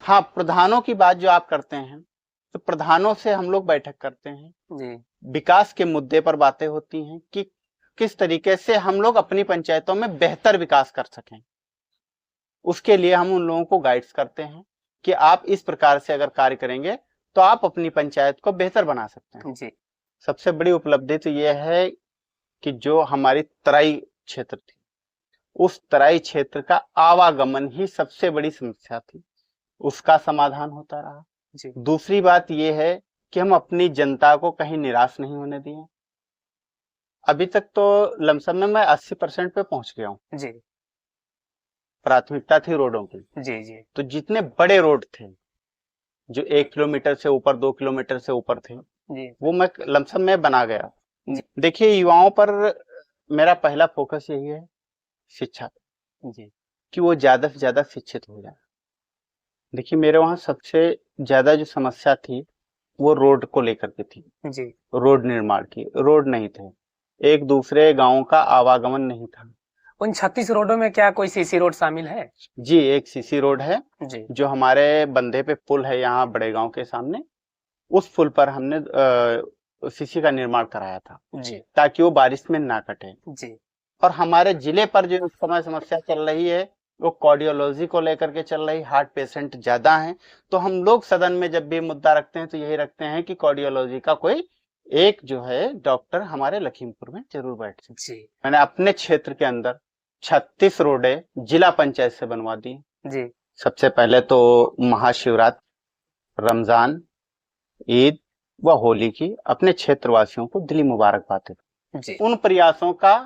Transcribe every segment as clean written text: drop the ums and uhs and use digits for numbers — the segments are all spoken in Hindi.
हाँ, प्रधानों की बात जो आप करते हैं, तो प्रधानों से हम लोग बैठक करते हैं जी विकास के मुद्दे पर बातें होती हैं कि किस तरीके से हम लोग अपनी पंचायतों में बेहतर विकास कर सकें। उसके लिए हम उन लोगों को गाइड्स करते हैं कि आप इस प्रकार से अगर कार्य करेंगे तो आप अपनी पंचायत को बेहतर बना सकते हैं। जी सबसे बड़ी उपलब्धि तो यह है कि जो हमारी तराई क्षेत्र थी, उस तराई क्षेत्र का आवागमन ही सबसे बड़ी समस्या थी, उसका समाधान होता रहा। जी दूसरी बात यह है कि हम अपनी जनता को कहीं निराश नहीं होने दिए। अभी तक तो लमसम में मैं 80% पे पहुंच गया हूँ। जी प्राथमिकता थी रोडों की, जी जी तो जितने बड़े रोड थे जो 1 किलोमीटर से ऊपर 2 किलोमीटर से ऊपर थे, जी वो मैं लमसम में बना गया। जी देखिए, युवाओं पर मेरा पहला फोकस यही है, शिक्षा, जी कि वो ज्यादा से ज्यादा शिक्षित हो जाए। देखिए, मेरे वहां सबसे ज्यादा जो समस्या थी वो रोड को लेकर के थी। जी रोड निर्माण की, रोड नहीं थे, एक दूसरे गांव का आवागमन नहीं था। उन 36 रोडों में क्या कोई सीसी रोड शामिल है? जी, एक सीसी रोड है जी जो हमारे बंधे पे पुल है यहाँ बड़े गांव के सामने, उस पुल पर हमने सीसी का निर्माण कराया था जी ताकि वो बारिश में ना कटे। जी और हमारे जिले पर जो इस समय समस्या चल रही है वो कार्डियोलॉजी को लेकर के चल रही, हार्ट पेशेंट ज्यादा हैं। तो हम लोग सदन में जब भी मुद्दा रखते हैं तो यही रखते हैं कि कार्डियोलॉजी का कोई एक जो है डॉक्टर हमारे लखीमपुर में जरूर बैठ जाए। जी मैंने अपने क्षेत्र के अंदर 36 रोडें जिला पंचायत से बनवा दी। जी सबसे पहले तो महाशिवरात्रि, रमजान, ईद व होली की अपने क्षेत्रवासियों को दिली मुबारकबाद देता जी हूं। उन प्रयासों का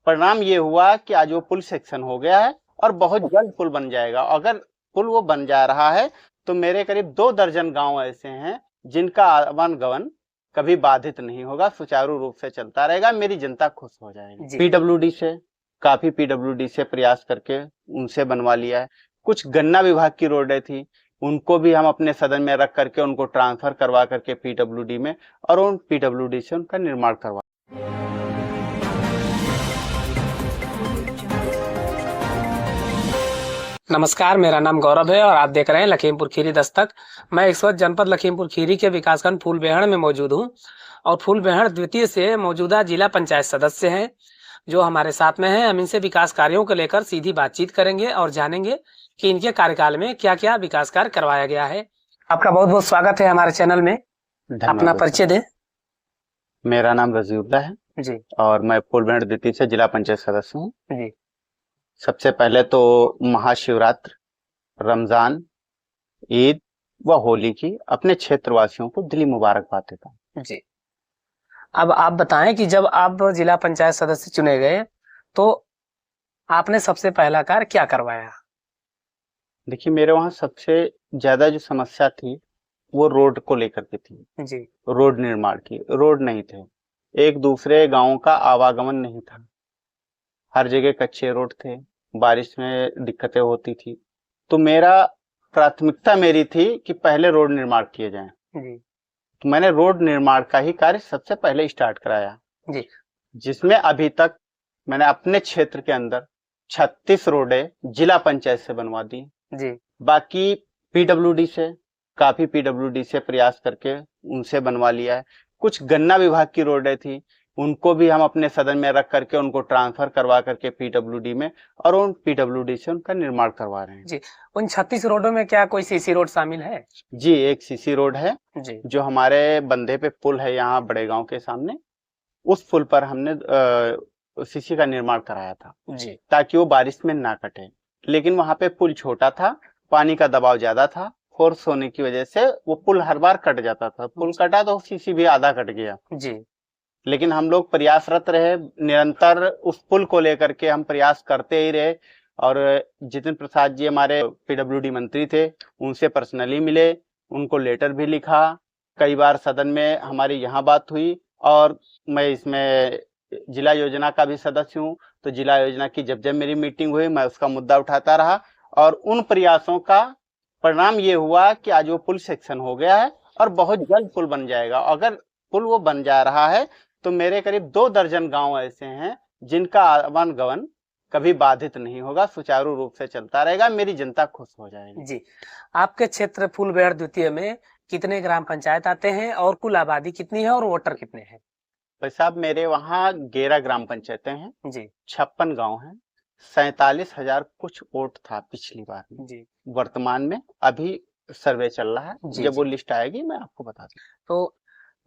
परिणाम ये हुआ कि आज वो पुल सेक्शन हो गया है और बहुत जल्द पुल बन जाएगा। अगर पुल वो बन जा रहा है तो मेरे करीब 2 दर्जन गांव ऐसे हैं जिनका आवागमन कभी बाधित नहीं होगा, सुचारू रूप से चलता रहेगा, मेरी जनता खुश हो जाएगी। जी पीडब्ल्यूडी से काफी पीडब्ल्यूडी से प्रयास करके उनसे बनवा लिया है। कुछ गन्ना विभाग की रोडें थी, उनको भी हम अपने सदन में रख करके उनको ट्रांसफर करवा करके पीडब्ल्यूडी में, और उन पीडब्ल्यूडी से उनका निर्माण करवा। नमस्कार, मेरा नाम गौरव है और आप देख रहे हैं लखीमपुर खीरी दस्तक। मैं इस वक्त जनपद लखीमपुर खीरी के विकासखंड फूलबेहड़ में मौजूद हूं और फूलबेहड़ द्वितीय से मौजूदा जिला पंचायत सदस्य हैं जो हमारे साथ में हैं। हम इनसे विकास कार्यों को लेकर सीधी बातचीत करेंगे और जानेंगे कि इनके कार्यकाल में क्या क्या विकास कार्य करवाया गया है। आपका बहुत बहुत स्वागत है हमारे चैनल में। अपना धन्यवाद। परिचय दें। मेरा नाम रजीउल्ला है जी और मैं फूलबेहड़ द्वितीय से जिला पंचायत सदस्य हूँ। जी सबसे पहले तो महाशिवरात्रि, रमजान, ईद व होली की अपने क्षेत्रवासियों को दिली मुबारकबाद देता हूँ। जी अब आप बताएं कि जब आप जिला पंचायत सदस्य चुने गए तो आपने सबसे पहला कार्य क्या करवाया? देखिए, मेरे वहां सबसे ज्यादा जो समस्या थी वो रोड को लेकर के थी, जी रोड निर्माण की। रोड नहीं थे, एक दूसरे गांव का आवागमन नहीं था, हर जगह कच्चे रोड थे, बारिश में दिक्कतें होती थी। तो मेरा प्राथमिकता मेरी थी कि पहले रोड निर्माण किए जाएं। जी तो मैंने रोड निर्माण का ही कार्य सबसे पहले स्टार्ट कराया, जी जिसमें अभी तक मैंने अपने क्षेत्र के अंदर 36 रोडें जिला पंचायत से बनवा दी। जी बाकी पीडब्ल्यूडी से, काफी पीडब्ल्यूडी से प्रयास करके उनसे बनवा लिया है। कुछ गन्ना विभाग की रोडें थी, उनको भी हम अपने सदन में रख करके उनको ट्रांसफर करवा करके पीडब्ल्यूडी में, और उन पीडब्ल्यूडी से उनका निर्माण करवा रहे हैं। जी उन 36 रोडों में क्या कोई सीसी रोड शामिल है? जी, एक सीसी रोड है जी जो हमारे बंधे पे पुल है यहाँ बड़े गांव के सामने, उस पुल पर हमने सीसी का निर्माण कराया था जी ताकि वो बारिश में ना कटे। लेकिन वहां पे पुल छोटा था, पानी का दबाव ज्यादा था, फोर्स होने की वजह से वो पुल हर बार कट जाता था। पुल कटा तो सीसी भी आधा कट गया। जी लेकिन हम लोग प्रयासरत रहे, निरंतर उस पुल को लेकर के हम प्रयास करते ही रहे। और जितिन प्रसाद जी हमारे पीडब्ल्यूडी मंत्री थे, उनसे पर्सनली मिले, उनको लेटर भी लिखा, कई बार सदन में हमारी यहाँ बात हुई। और मैं इसमें जिला योजना का भी सदस्य हूँ, तो जिला योजना की जब जब मेरी मीटिंग हुई मैं उसका मुद्दा उठाता रहा, और उन प्रयासों का परिणाम ये हुआ कि आज वो पुल सेक्शन हो गया है और बहुत जल्द पुल बन जाएगा। अगर पुल वो बन जा रहा है तो मेरे करीब 2 दर्जन गांव ऐसे हैं जिनका आवागमन कभी बाधित नहीं होगा, सुचारू रूप से चलता रहेगा, मेरी जनता खुश हो जाएगी। जी, आपके क्षेत्र फूलबेहड़ द्वितीय में कितने ग्राम पंचायत आते हैं और कुल आबादी कितनी है और वोटर कितने हैं? भाई साहब, मेरे वहाँ 11 ग्राम पंचायतें हैं, जी 56 गांव हैं, 47,000 कुछ वोट था पिछली बार में। जी वर्तमान में अभी सर्वे चल रहा है, जी जब वो जी। लिस्ट आएगी मैं आपको बता दूँ। तो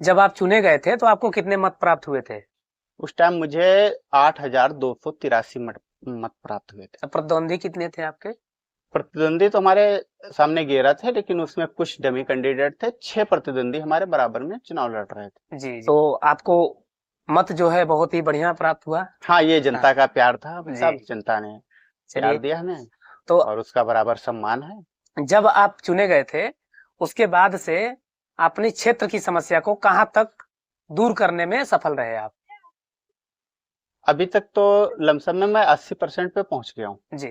जब आप चुने गए थे तो आपको कितने मत प्राप्त हुए थे? उस टाइम मुझे 8,283 मत प्राप्त हुए थे। प्रतिद्वंदी कितने थे आपके? प्रतिद्वंदी तो हमारे सामने 11 थे, लेकिन उसमें कुछ डमी कैंडिडेट थे। 6 प्रतिद्वंदी हमारे बराबर में चुनाव लड़ रहे थे। जी तो आपको मत जो है बहुत ही बढ़िया प्राप्त हुआ। हाँ, ये जनता का प्यार था जी। सब, जनता ने प्यार चलिए, दिया हमें तो और उसका बराबर सम्मान है। जब आप चुने गए थे उसके बाद से अपने क्षेत्र की समस्या को कहाँ तक दूर करने में सफल रहे आप? अभी तक तो लमसम में मैं 80% पे पहुंच गया हूँ। जी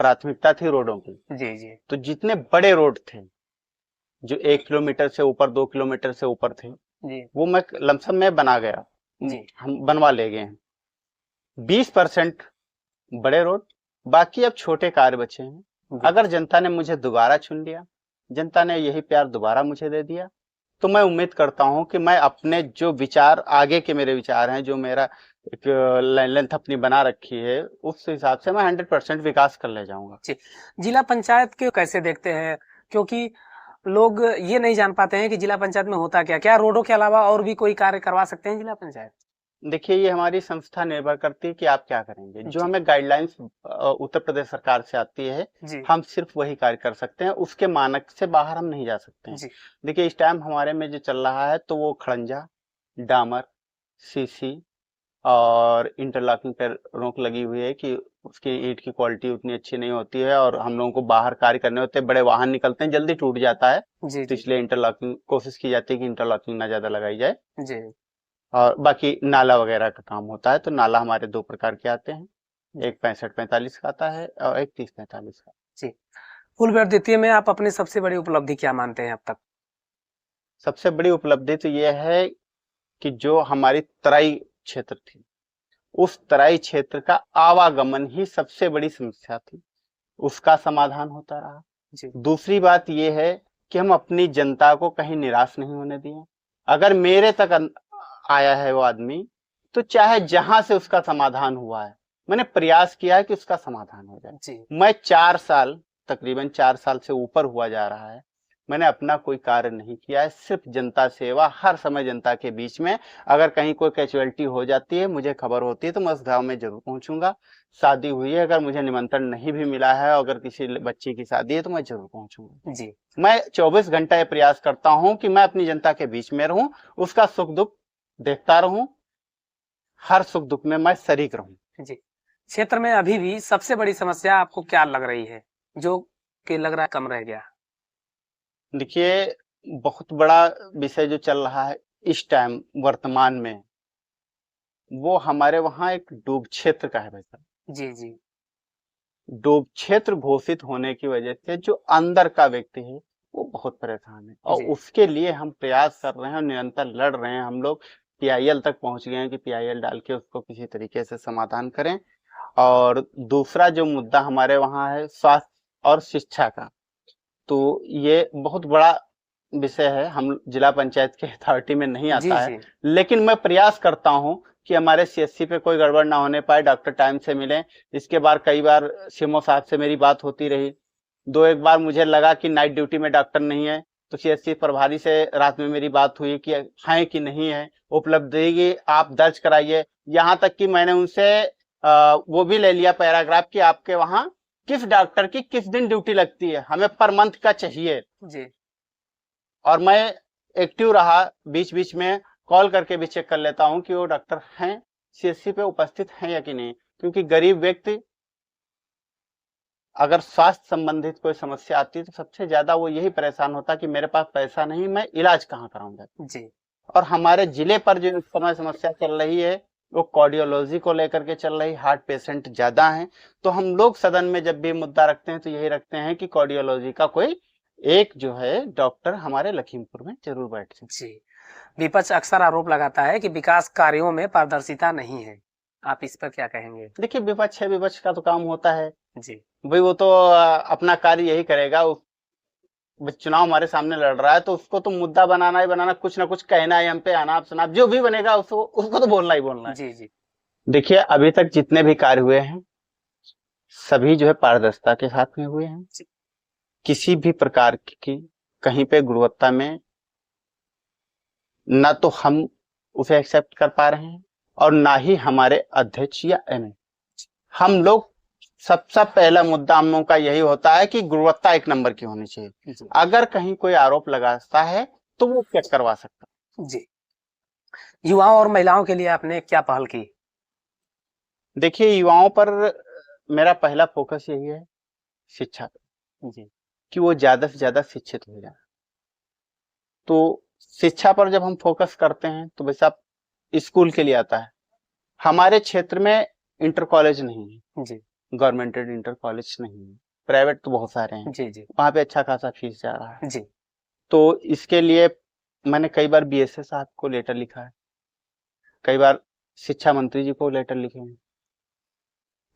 प्राथमिकता थी रोडों की, जी जी तो जितने बड़े रोड थे जो 1 किलोमीटर से ऊपर, 2 किलोमीटर से ऊपर थे, जी वो मैं लमसम में बना गया, जी हम बनवा ले गए हैं। 20% बड़े रोड, बाकी अब छोटे कार्य बचे हैं। जी। अगर जनता ने मुझे दोबारा चुन लिया, जनता ने यही प्यार दोबारा मुझे दे दिया, तो मैं उम्मीद करता हूं कि मैं अपने जो विचार, आगे के मेरे विचार हैं, जो मेरा एक लेंथ अपनी बना रखी है, उस हिसाब से मैं 100% विकास कर ले जाऊंगा। जिला पंचायत के कैसे देखते हैं? क्योंकि लोग ये नहीं जान पाते हैं कि जिला पंचायत में होता क्या क्या रोडों के अलावा और भी कोई कार्य करवा सकते हैं जिला पंचायत? देखिए, ये हमारी संस्था निर्भर करती है कि आप क्या करेंगे। जो जी। हमें गाइडलाइंस उत्तर प्रदेश सरकार से आती है, जी हम सिर्फ वही कार्य कर सकते हैं, उसके मानक से बाहर हम नहीं जा सकते हैं। जी देखिए, इस टाइम हमारे में जो चल रहा है, तो वो खड़ंजा, डामर, सीसी और इंटरलॉकिंग पर रोक लगी हुई है कि उसकी ईंट की क्वालिटी उतनी अच्छी नहीं होती है, और हम लोगों को बाहर कार्य करने होते हैं, बड़े वाहन निकलते हैं, जल्दी टूट जाता है। जी तो जी इसलिए इंटरलॉकिंग कोशिश की जाती है कि इंटरलॉकिंग ना ज्यादा लगाई जाए। जी और बाकी नाला वगैरह का काम होता है, तो नाला हमारे 2 प्रकार के आते हैं, एक 65-45 का आता है और एक 30-45 का। जी। फुलबेहड़ द्वितीय में आप अपनी सबसे बड़ी उपलब्धि क्या मानते हैं अब तक? सबसे बड़ी उपलब्धि तो ये है कि जो हमारी तराई क्षेत्र थी, उस तराई क्षेत्र का आवागमन ही सबसे बड़ी समस्या थी, उसका समाधान होता रहा। जी दूसरी बात ये है कि हम अपनी जनता को कहीं निराश नहीं होने दिए। अगर मेरे तक आया है वो आदमी, तो चाहे जहां से उसका समाधान हुआ है, मैंने प्रयास किया है कि उसका समाधान हो जाए। जी मैं 4 साल, तकरीबन 4 साल से ऊपर हुआ जा रहा है, मैंने अपना कोई कार्य नहीं किया है, सिर्फ जनता सेवा, हर समय जनता के बीच में। अगर कहीं कोई कैजुअलिटी हो जाती है, मुझे खबर होती है, तो मैं उस गांव में जरूर पहुंचूंगा। शादी हुई है, अगर मुझे निमंत्रण नहीं भी मिला है, अगर किसी बच्ची की शादी है, तो मैं जरूर पहुंचूंगा। जी मैं 24 घंटा ये प्रयास करता हूं कि मैं अपनी जनता के बीच में रहूं, उसका सुख दुख देखता रहूं, हर सुख दुख में मैं शरीक रहूं। जी। क्षेत्र में अभी भी सबसे बड़ी समस्या आपको क्या लग रही है जो कि लग रहा है कम रह गया? देखिए, बहुत बड़ा विषय जो चल रहा है इस टाइम वर्तमान में, वो हमारे वहां एक डूब क्षेत्र का है भाई साहब। जी जी डूब क्षेत्र घोषित होने की वजह से जो अंदर का व्यक्ति है, वो बहुत परेशान है, और जी उसके लिए हम प्रयास कर रहे हैं और निरंतर लड़ रहे हैं। हम लोग पीआईएल तक पहुंच गए हैं कि पीआईएल डाल के उसको किसी तरीके से समाधान करें। और दूसरा जो मुद्दा हमारे वहां है, स्वास्थ्य और शिक्षा का, तो ये बहुत बड़ा विषय है, हम जिला पंचायत के अथॉरिटी में नहीं जी आता है, जी लेकिन मैं प्रयास करता हूं कि हमारे सीएससी पे कोई गड़बड़ ना होने पाए, डॉक्टर टाइम से मिले। इसके बाद कई बार सीएमओ साहब से मेरी बात होती रही, 2-1 बार मुझे लगा कि नाइट ड्यूटी में डॉक्टर नहीं है, तो सीएससी प्रभारी से रात में मेरी बात हुई कि है कि नहीं है, उपलब्धि आप दर्ज कराइए। यहाँ तक कि मैंने उनसे वो भी ले लिया पैराग्राफ कि आपके वहां किस डॉक्टर की किस दिन ड्यूटी लगती है, हमें पर मंथ का चाहिए। जी और मैं एक्टिव रहा, बीच बीच में कॉल करके भी चेक कर लेता हूं कि वो डॉक्टर हैं, सीएससी पे उपस्थित हैं या कि नहीं, क्योंकि गरीब व्यक्ति अगर स्वास्थ्य संबंधित कोई समस्या आती है, तो सबसे ज्यादा वो यही परेशान होता है कि मेरे पास पैसा नहीं, मैं इलाज कहाँ कराऊंगा। जी और हमारे जिले पर जो इस समय समस्या चल रही है, वो कार्डियोलॉजी को लेकर के चल रही, हार्ट पेशेंट ज्यादा हैं। तो हम लोग सदन में जब भी मुद्दा रखते हैं, तो यही रखते हैं कि कार्डियोलॉजी का कोई एक जो है डॉक्टर हमारे लखीमपुर में जरूर बैठ जाए। जी। विपक्ष अक्सर आरोप लगाता है कि विकास कार्यों में पारदर्शिता नहीं है। आप इस पर क्या कहेंगे? देखिए, विपक्ष है, विपक्ष का तो काम होता है जी, भाई, वो तो अपना कार्य यही करेगा। चुनाव हमारे सामने लड़ रहा है तो उसको तो मुद्दा बनाना ही बनाना, कुछ ना कुछ कहना है, हम पे अनाप शनाप जो भी बनेगा उसको उसको तो बोलना ही बोलना है। जी, जी, देखिए, अभी तक जितने भी कार्य हुए हैं सभी जो है पारदर्शिता के साथ में हुए हैं। जी। किसी भी प्रकार की कहीं पे गुणवत्ता में ना तो हम उसे एक्सेप्ट कर पा रहे हैं और ना ही हमारे अध्यक्ष या एमए। हम लोग सबसे पहला मुद्दा हम लोगों का यही होता है कि गुणवत्ता एक नंबर की होनी चाहिए। जी, अगर कहीं कोई आरोप लगाता है तो वो चेक करवा सकता है। जी। युवाओं और महिलाओं के लिए आपने क्या पहल की? देखिए, युवाओं पर मेरा पहला फोकस यही है, शिक्षा पे, जी, कि वो ज्यादा से ज्यादा शिक्षित हो जाए। तो शिक्षा पर जब हम फोकस करते हैं तो वैसा स्कूल के लिए आता है। हमारे क्षेत्र में इंटर कॉलेज नहीं है, जी, गवर्नमेंटेड इंटर कॉलेज नहीं है, प्राइवेट तो बहुत सारे हैं। जी, जी, वहां पे अच्छा खासा फीस जा रहा है। जी, तो इसके लिए मैंने कई बार बीएसए साहब को लेटर लिखा है, कई बार शिक्षा मंत्री जी को लेटर लिखे हैं।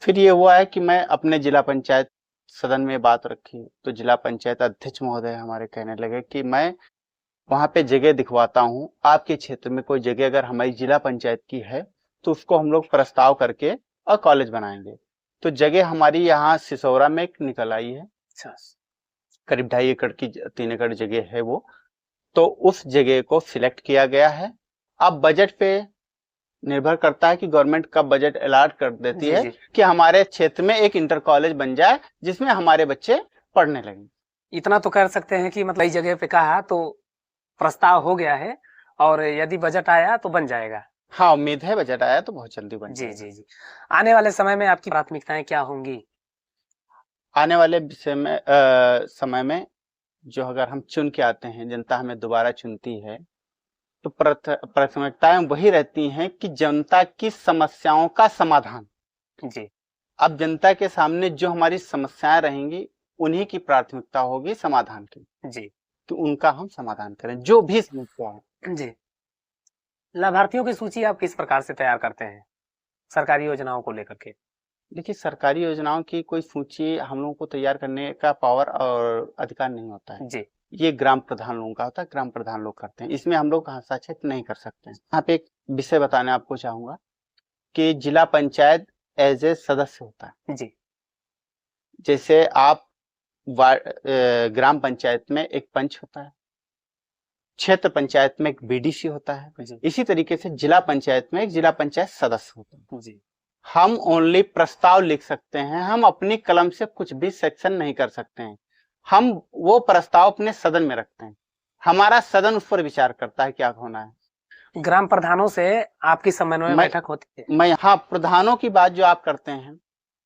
फिर ये हुआ है कि मैं अपने जिला पंचायत सदन में बात रखी तो जिला पंचायत अध्यक्ष महोदय हमारे कहने लगे कि मैं वहां पे जगह दिखवाता हूँ, आपके क्षेत्र में कोई जगह अगर हमारी जिला पंचायत की है तो उसको हम लोग प्रस्ताव करके और कॉलेज बनाएंगे। तो जगह हमारी यहाँ सिसौरा में एक निकल आई है, अच्छा, करीब 2.5 एकड़ की 3 एकड़ जगह है वो। तो उस जगह को सिलेक्ट किया गया है। अब बजट पे निर्भर करता है कि गवर्नमेंट कब बजट अलॉट कर देती जी, है जी। कि हमारे क्षेत्र में एक इंटर कॉलेज बन जाए जिसमें हमारे बच्चे पढ़ने लगे। इतना तो कर सकते हैं कि मतलब इस जगह पे कहा तो प्रस्ताव हो गया है और यदि बजट आया तो बन जाएगा। हाँ, उम्मीद है बजट आया तो बहुत जल्दी बन जी, जाएगा। जी, जी। आने वाले समय में आपकी प्राथमिकताएँ क्या होंगी? आने वाले विषय में समय में जो अगर हम चुन के आते हैं, जनता हमें दोबारा चुनती है तो प्राथमिकताएं वही रहती हैं कि जनता की समस्याओं का समाधान। जी, अब जनता के सामने जो हमारी समस्याएं रहेंगी उन्हीं की प्राथमिकता होगी समाधान की, जी, तो उनका हम समाधान करें जो भी समस्या है। जी। लाभार्थियों की सूची आप किस प्रकार से तैयार करते हैं, सरकारी योजनाओं को लेकर के? देखिए, सरकारी योजनाओं की कोई सूची हम लोगों को तैयार करने का पावर और अधिकार नहीं होता है। जी, ये ग्राम प्रधान लोगों का होता है, ग्राम प्रधान लोग करते हैं, इसमें हम लोग हस्तक्षेप नहीं कर सकते हैं। यहाँ पे एक विषय बताने आपको चाहूंगा कि जिला पंचायत एज ए सदस्य होता है। जी, जैसे आप ग्राम पंचायत में एक पंच होता है, क्षेत्र पंचायत में एक बीडीसी होता है, जी, इसी तरीके से जिला पंचायत में एक जिला पंचायत सदस्य होता है। जी, हम ओनली प्रस्ताव लिख सकते हैं, हम अपनी कलम से कुछ भी सेक्शन नहीं कर सकते हैं। हम वो प्रस्ताव अपने सदन में रखते हैं, हमारा सदन उस पर विचार करता है क्या होना है। ग्राम प्रधानों से आपकी समन्वय मैं बैठक होती है? मैं हाँ, प्रधानों की बात जो आप करते हैं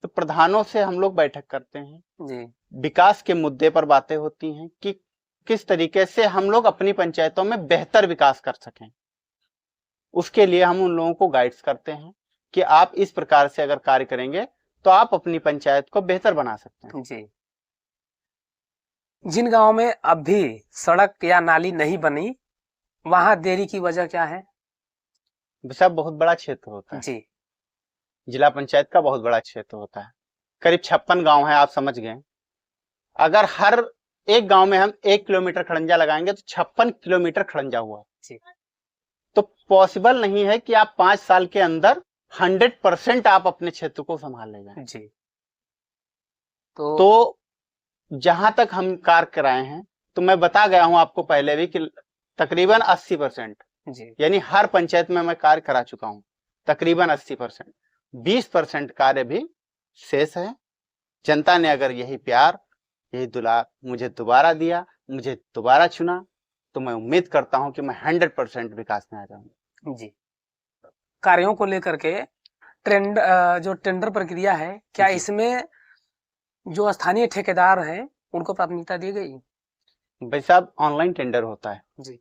तो प्रधानों से हम लोग बैठक करते हैं। जी, विकास के मुद्दे पर बातें होती हैं कि किस तरीके से हम लोग अपनी पंचायतों में बेहतर विकास कर सकें। उसके लिए हम उन लोगों को गाइड्स करते हैं कि आप इस प्रकार से अगर कार्य करेंगे तो आप अपनी पंचायत को बेहतर बना सकते हैं। जी। जिन गाँव में अब भी सड़क या नाली नहीं बनी, वहाँ देरी की वजह क्या है? वैसा बहुत बड़ा क्षेत्र होता है, जी, जिला पंचायत का बहुत बड़ा क्षेत्र होता है, करीब 56 गांव है, आप समझ गए। अगर हर एक गांव में हम 1 किलोमीटर खड़ंजा लगाएंगे तो 56 किलोमीटर खड़ंजा हुआ। जी, तो पॉसिबल नहीं है कि आप 5 साल के अंदर 100% आप अपने क्षेत्र को संभाल ले जाएं। जी। तो जहां तक हम कार्य कराए हैं तो मैं बता गया हूं आपको पहले भी कि तकरीबन 80%, जी, यानी हर पंचायत में मैं कार्य करा चुका हूं, तकरीबन 80%। 20% कार्य भी शेष है। जनता ने अगर यही प्यार, यही दुलार मुझे दोबारा दिया, मुझे दोबारा चुना, तो मैं उम्मीद करता हूं कि मैं 100% विकास में आ जाऊंगा। जी। कार्यों को लेकर के जो टेंडर प्रक्रिया है, क्या जी। इसमें जो स्थानीय ठेकेदार हैं, उनको प्राथमिकता दी गई? भाई साहब, ऑनलाइन टेंडर होता है जी,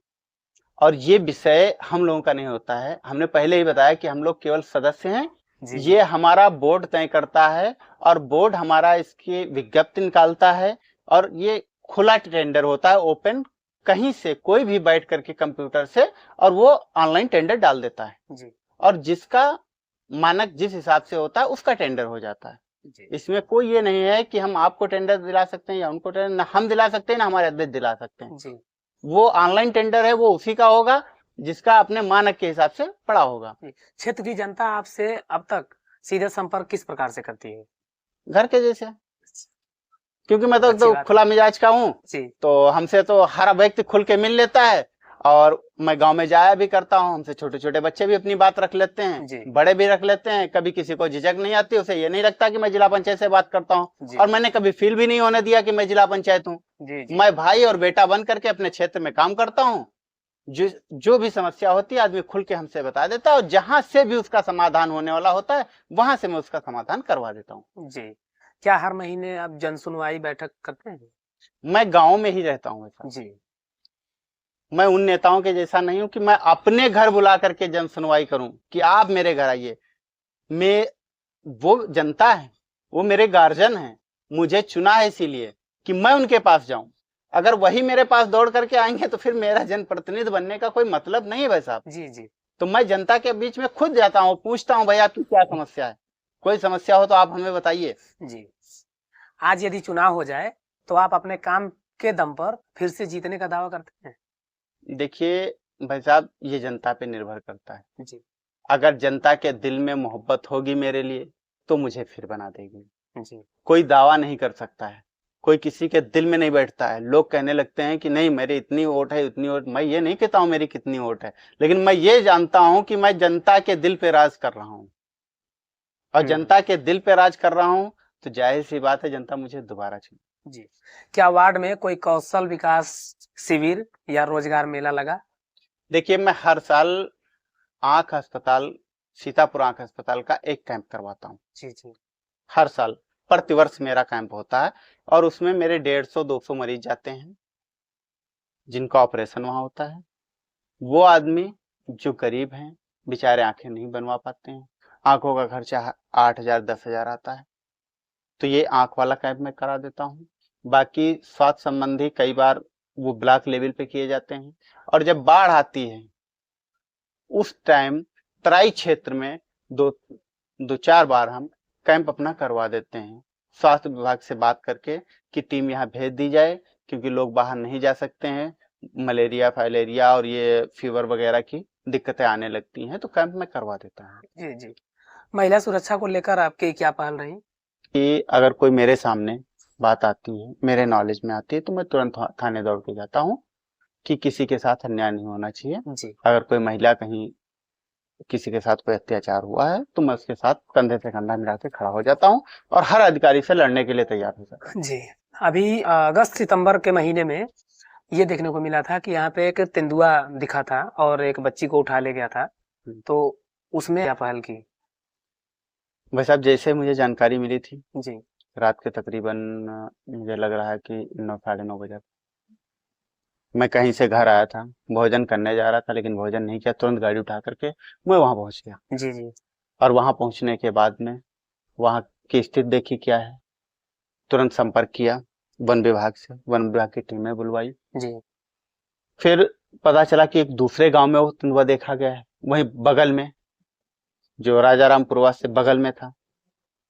और ये विषय हम लोगों का नहीं होता है। हमने पहले ही बताया कि हम लोग केवल सदस्य हैं। जी, ये हमारा बोर्ड तय करता है और बोर्ड हमारा इसकी विज्ञप्ति निकालता है और ये खुला टेंडर होता है, ओपन, कहीं से कोई भी बैठ करके कंप्यूटर से, और वो ऑनलाइन टेंडर डाल देता है। जी, और जिसका मानक जिस हिसाब से होता है उसका टेंडर हो जाता है। जी इसमें कोई ये नहीं है कि हम आपको टेंडर दिला सकते हैं या उनको टेंडर, ना हम दिला सकते हैं ना हमारे अध्यक्ष दिला सकते हैं। जी वो ऑनलाइन टेंडर है, वो उसी का होगा जिसका अपने मानक के हिसाब से पड़ा होगा। जी। क्षेत्र की जनता आपसे अब तक सीधे संपर्क किस प्रकार से करती है? घर के जैसे, क्योंकि मैं तो अच्छी बात है। खुला मिजाज का हूँ, जी तो हमसे तो हर व्यक्ति खुल के मिल लेता है। और मैं गांव में जाया भी करता हूँ, हमसे छोटे छोटे बच्चे भी अपनी बात रख लेते जी हैं, बड़े भी रख लेते हैं। कभी किसी को झिझक नहीं आती, उसे ये नहीं लगता कि मैं जिला पंचायत से बात करता हूँ। जी और मैंने कभी फील भी नहीं होने दिया कि मैं जिला पंचायत हूँ। जी जी मैं भाई और बेटा बन करके अपने क्षेत्र में काम करता हूँ। जो भी समस्या होती है आदमी खुल के हमसे बता देता है, और जहां से भी उसका समाधान होने वाला होता है वहां से मैं उसका समाधान करवा देता हूँ। जी। क्या हर महीने आप जन सुनवाई बैठक करते हैं? मैं गाँव में ही रहता हूँ। ऐसा जी मैं उन नेताओं के जैसा नहीं हूं कि मैं अपने घर बुला करके जन सुनवाई करूं कि आप मेरे घर आइए। मैं, वो जनता है, वो मेरे गार्जियन हैं, मुझे चुना है इसीलिए कि मैं उनके पास जाऊं। अगर वही मेरे पास दौड़ करके आएंगे तो फिर मेरा जनप्रतिनिधि बनने का कोई मतलब नहीं है भाई साहब। जी जी तो मैं जनता के बीच में खुद जाता हूँ, पूछता हूँ भाई आपकी क्या समस्या है, कोई समस्या हो तो आप हमें बताइए। जी। आज यदि चुनाव हो जाए तो आप अपने काम के दम पर फिर से जीतने का दावा करते हैं? देखिए भाई साहब, ये जनता पे निर्भर करता है। जी अगर जनता के दिल में मोहब्बत होगी मेरे लिए तो मुझे फिर बना देगी। जी कोई दावा नहीं कर सकता है, कोई किसी के दिल में नहीं बैठता है। लोग कहने लगते हैं कि नहीं मेरी इतनी वोट है, इतनी वोट। मैं ये नहीं कहता हूं मेरी कितनी वोट है, लेकिन मैं ये जानता हूं कि मैं जनता के दिल पे राज कर रहा हूं। और जनता के दिल पे राज कर रहा हूं तो जाहिर सी बात है जनता मुझे दोबारा चुने। जी। क्या वार्ड में कोई कौशल विकास शिविर या रोजगार मेला लगा? देखिए मैं हर साल आंख अस्पताल, सीतापुर आंख अस्पताल का एक कैंप करवाता हूँ। जी जी हर साल प्रतिवर्ष मेरा कैंप होता है, और उसमें मेरे 150-200 मरीज जाते हैं जिनका ऑपरेशन वहां होता है। वो आदमी जो गरीब हैं, बेचारे आंखें नहीं बनवा पाते हैं, आंखों का खर्चा 8,000 10,000 आता है, तो ये आंख वाला कैंप मैं करा देता हूँ। बाकी स्वास्थ्य संबंधी कई बार वो ब्लॉक लेवल पे किए जाते हैं। और जब बाढ़ आती है उस टाइम तराई क्षेत्र में दो दो चार बार हम कैंप अपना करवा देते हैं, स्वास्थ्य विभाग से बात करके कि टीम यहाँ भेज दी जाए, क्योंकि लोग बाहर नहीं जा सकते हैं। मलेरिया फाइलेरिया और ये फीवर वगैरह की दिक्कतें आने लगती हैं, तो कैंप में करवा देता हूँ। जी जी। महिला सुरक्षा को लेकर आपकी क्या पहल रही? कि अगर कोई मेरे सामने बात आती है, मेरे नॉलेज में आती है, तो मैं तुरंत थाने दौड़ के जाता हूँ कि किसी के साथ अन्याय नहीं होना चाहिए। जी अगर कोई महिला कहीं, किसी के साथ कोई अत्याचार हुआ है तो मैं उसके साथ कंधे से कंधा मिला के खड़ा हो जाता हूँ और हर अधिकारी से लड़ने के लिए तैयार हो जाता हूँ। जी। अभी अगस्त सितंबर के महीने में ये देखने को मिला था कि यहाँ पे एक तेंदुआ दिखा था और एक बच्ची को उठा ले गया था, तो उसमें क्या पहल की? भाई साहब, जैसे मुझे जानकारी मिली थी जी रात के तकरीबन, मुझे लग रहा है कि 9 साढ़े 9 बजे, मैं कहीं से घर आया था, भोजन करने जा रहा था, लेकिन भोजन नहीं किया, तुरंत गाड़ी उठा करके मैं वहां पहुंच गया। जी जी और वहां पहुंचने के बाद में वहां की स्थिति देखी क्या है, तुरंत संपर्क किया वन विभाग से, वन विभाग की टीमें बुलवाई। जी फिर पता चला कि एक दूसरे गांव में वो तेंदुआ देखा गया है, वहीं बगल में, जो राजाराम पूर्वास से बगल में था,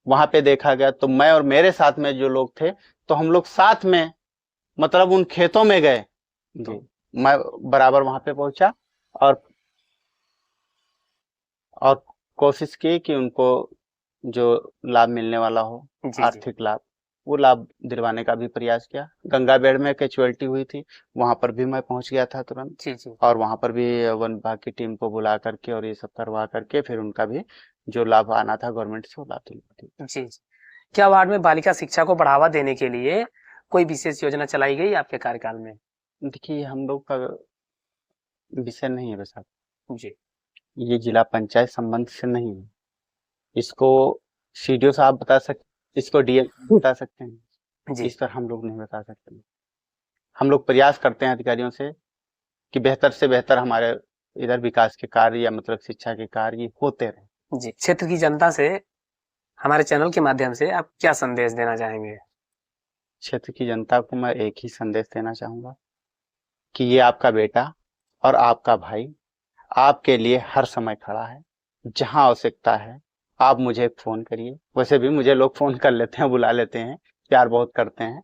वहां पे देखा गया। तो मैं और मेरे साथ में जो लोग थे, तो हम लोग साथ में मतलब उन खेतों में गए। जी, मैं बराबर वहां पे पहुंचा और और कोशिश की कि उनको जो लाभ मिलने वाला हो, जी जी आर्थिक लाभ, वो लाभ दिलवाने का भी प्रयास किया। गंगाबेड़ में कैचुअलिटी हुई थी, वहां पर भी मैं पहुंच गया था तुरंत, जी जी और वहां पर भी वन विभाग की टीम को बुला करके और ये सब करवा करके फिर उनका भी जो लाभ आना था गवर्नमेंट से, वो लाभ दिलवा दी। जी जी। क्या वार्ड में बालिका शिक्षा को बढ़ावा देने के लिए कोई विशेष योजना चलाई गई आपके कार्यकाल में? देखिए हम लोग का विषय नहीं है वैसा, जी ये जिला पंचायत संबंध से नहीं है, इसको सीडीओ साहब बता सकते, इसको डीएम बता सकते हैं, जी इस पर हम लोग नहीं बता सकते। हम लोग प्रयास करते हैं अधिकारियों से कि बेहतर से बेहतर हमारे इधर विकास के कार्य या मतलब शिक्षा के कार्य होते रहे। जी। क्षेत्र की जनता से हमारे चैनल के माध्यम से आप क्या संदेश देना चाहेंगे? क्षेत्र की जनता को मैं एक ही संदेश देना चाहूंगा कि ये आपका बेटा और आपका भाई आपके लिए हर समय खड़ा है, जहां आवश्यकता है आप मुझे फोन करिए। वैसे भी मुझे लोग फोन कर लेते हैं, बुला लेते हैं, प्यार बहुत करते हैं,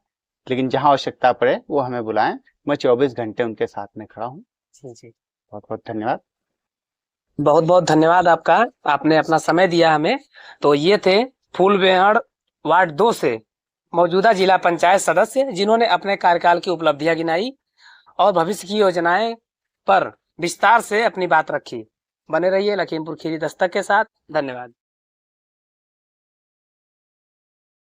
लेकिन जहाँ आवश्यकता पड़े वो हमें बुलाएं। मैं 24 घंटे उनके साथ में खड़ा हूँ। जी जी, बहुत बहुत धन्यवाद। बहुत बहुत धन्यवाद आपका, आपने अपना समय दिया हमें। तो ये थे फूलबेहड़ वार्ड 2 से मौजूदा जिला पंचायत सदस्य, जिन्होंने अपने कार्यकाल की उपलब्धियां गिनाई और भविष्य की योजनाएं पर विस्तार से अपनी बात रखी। बने रहिए लखीमपुर खीरी दस्तक के साथ। धन्यवाद।